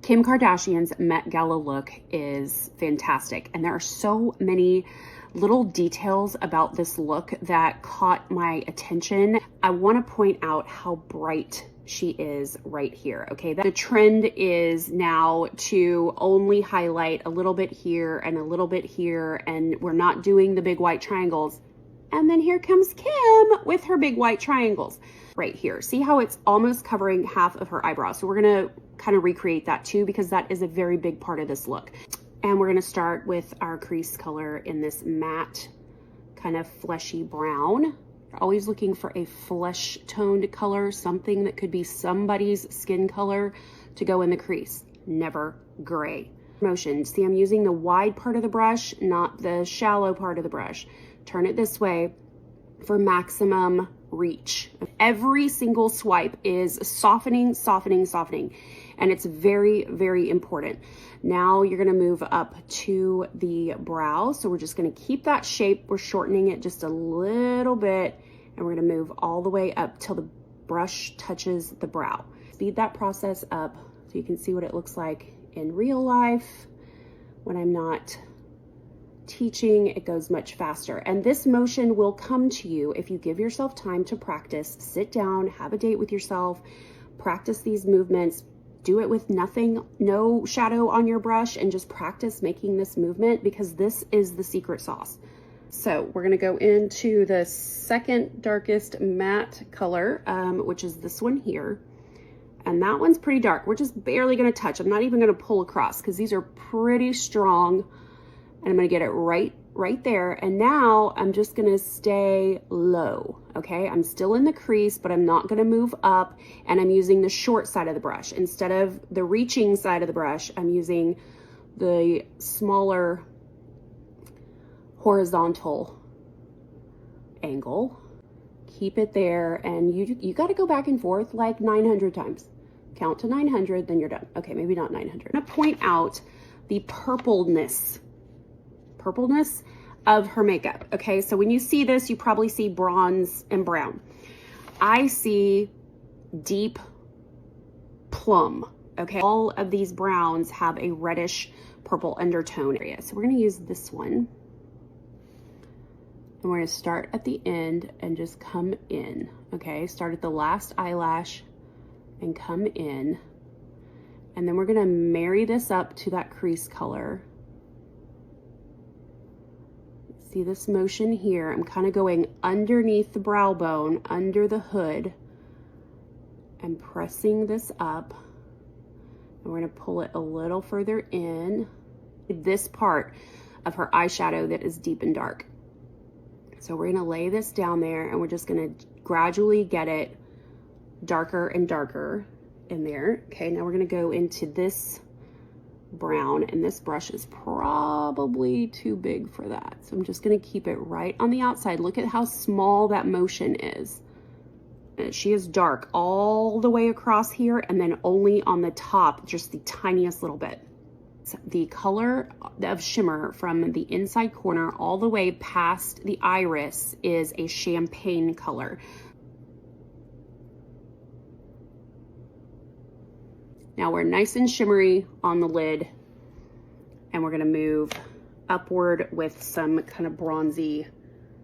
Kim Kardashian's Met Gala look is fantastic, and there are so many little details about this look that caught my attention. I want to point out how bright she is right here. Okay, the trend is now to only highlight a little bit here and a little bit here, and we're not doing the big white triangles. And then here comes Kim with her big white triangles right here. See how it's almost covering half of her eyebrow? So we're gonna kind of recreate that too, because that is a very big part of this look. And we're gonna start with our crease color in this matte kind of fleshy brown. You're always looking for a flesh toned color, something that could be somebody's skin color to go in the crease, never gray. Motion, see I'm using the wide part of the brush, not the shallow part of the brush. Turn it this way for maximum reach. Every single swipe is softening, softening, softening, and it's very, very important. Now you're gonna move up to the brow. So we're just gonna keep that shape. We're shortening it just a little bit, and we're gonna move all the way up till the brush touches the brow. Speed that process up so you can see what it looks like in real life. When I'm not teaching, it goes much faster. And this motion will come to you if you give yourself time to practice. Sit down, have a date with yourself, practice these movements, do it with nothing, no shadow on your brush, and just practice making this movement, because this is the secret sauce. So we're gonna go into the second darkest matte color, which is this one here. And that one's pretty dark. We're just barely gonna touch. I'm not even gonna pull across because these are pretty strong. And I'm gonna get it right there. And now I'm just gonna stay low, okay? I'm still in the crease, but I'm not gonna move up, and I'm using the short side of the brush. Instead of the reaching side of the brush, I'm using the smaller horizontal angle. Keep it there, and you gotta go back and forth like 900 times. Count to 900, then you're done. Okay, maybe not 900. I'm gonna point out the purpleness of her makeup. Okay, so when you see this, you probably see bronze and brown. I see deep plum. Okay, all of these browns have a reddish purple undertone area. So we're gonna use this one. And we're gonna start at the end and just come in. Okay, start at the last eyelash and come in. And then we're gonna marry this up to that crease color. See this motion here? I'm kind of going underneath the brow bone, under the hood, and pressing this up. And we're gonna pull it a little further in. This part of her eyeshadow that is deep and dark. So we're gonna lay this down there, and we're just gonna gradually get it darker and darker in there. Okay, now we're gonna go into this brown, and this brush is probably too big for that. So I'm just gonna keep it right on the outside. Look at how small that motion is. She is dark all the way across here, and then only on the top, just the tiniest little bit. So the color of shimmer from the inside corner all the way past the iris is a champagne color. Now we're nice and shimmery on the lid, and we're gonna move upward with some kind of bronzy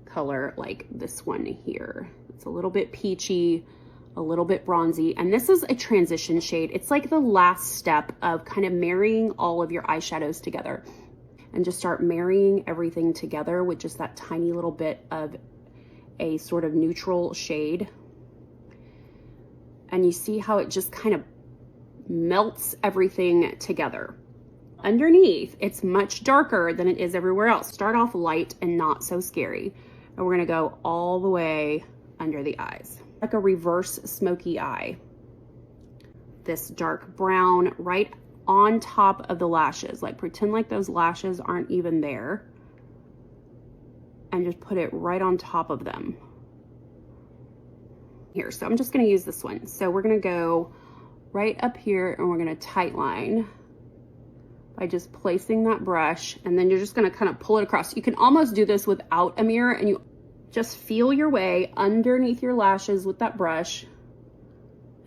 color like this one here. It's a little bit peachy, a little bit bronzy, and this is a transition shade. It's like the last step of kind of marrying all of your eyeshadows together, and just start marrying everything together with just that tiny little bit of a sort of neutral shade. And you see how it just kind of melts everything together. Underneath, it's much darker than it is everywhere else. Start off light and not so scary. And we're gonna go all the way under the eyes. Like a reverse smoky eye. This dark brown right on top of the lashes. Like pretend like those lashes aren't even there. And just put it right on top of them. Here, so I'm just gonna use this one. So we're gonna go right up here, and we're gonna tight line by just placing that brush, and then you're just gonna kind of pull it across. You can almost do this without a mirror, and you just feel your way underneath your lashes with that brush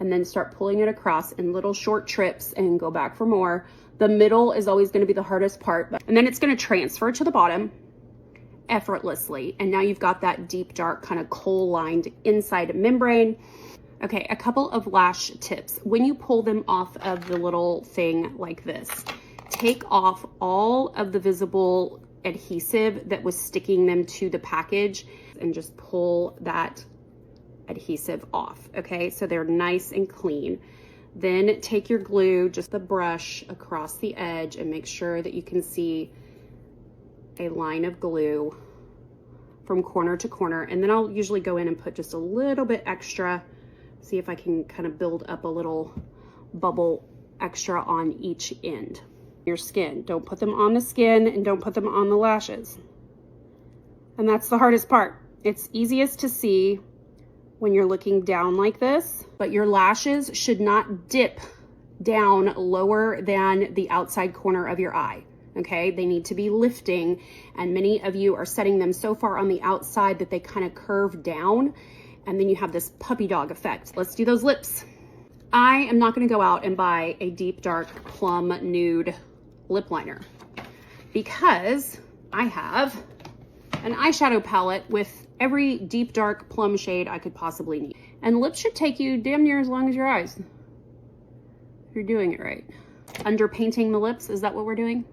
and then start pulling it across in little short trips and go back for more. The middle is always going to be the hardest part, and then it's going to transfer to the bottom effortlessly. And now you've got that deep, dark, kind of kohl lined inside membrane. Okay, a couple of lash tips. When you pull them off of the little thing like this, take off all of the visible adhesive that was sticking them to the package and just pull that adhesive off. Okay, so they're nice and clean. Then take your glue, just the brush across the edge, and make sure that you can see a line of glue from corner to corner. And then I'll usually go in and put just a little bit extra, see if I can kind of build up a little bubble extra on each end. Your skin, don't put them on the skin and don't put them on the lashes. And that's the hardest part. It's easiest to see when you're looking down like this, but your lashes should not dip down lower than the outside corner of your eye. Okay, they need to be lifting, and many of you are setting them so far on the outside that they kind of curve down, and then you have this puppy dog effect. Let's do those lips. I am not going to go out and buy a deep dark plum nude lip liner because I have an eyeshadow palette with every deep dark plum shade I could possibly need. And lips should take you damn near as long as your eyes, if you're doing it right. Underpainting the lips, is that what we're doing?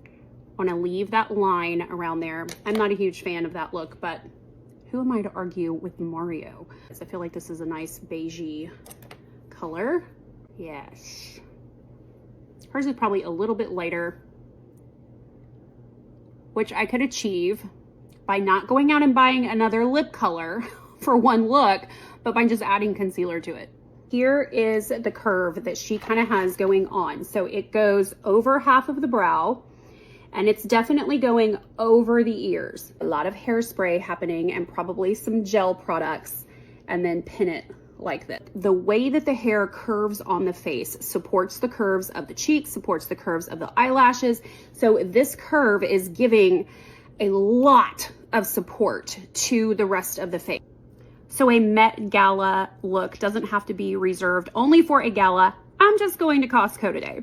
I want to leave that line around there. I'm not a huge fan of that look, but who am I to argue with Mario? I feel like this is a nice beigey color. Yes. Hers is probably a little bit lighter, which I could achieve by not going out and buying another lip color for one look, but by just adding concealer to it. Here is the curve that she kind of has going on. So it goes over half of the brow, and it's definitely going over the ears. A lot of hairspray happening and probably some gel products, and then pin it like this. The way that the hair curves on the face supports the curves of the cheeks, supports the curves of the eyelashes. So this curve is giving a lot of support to the rest of the face. So a Met Gala look doesn't have to be reserved only for a gala. I'm just going to Costco today.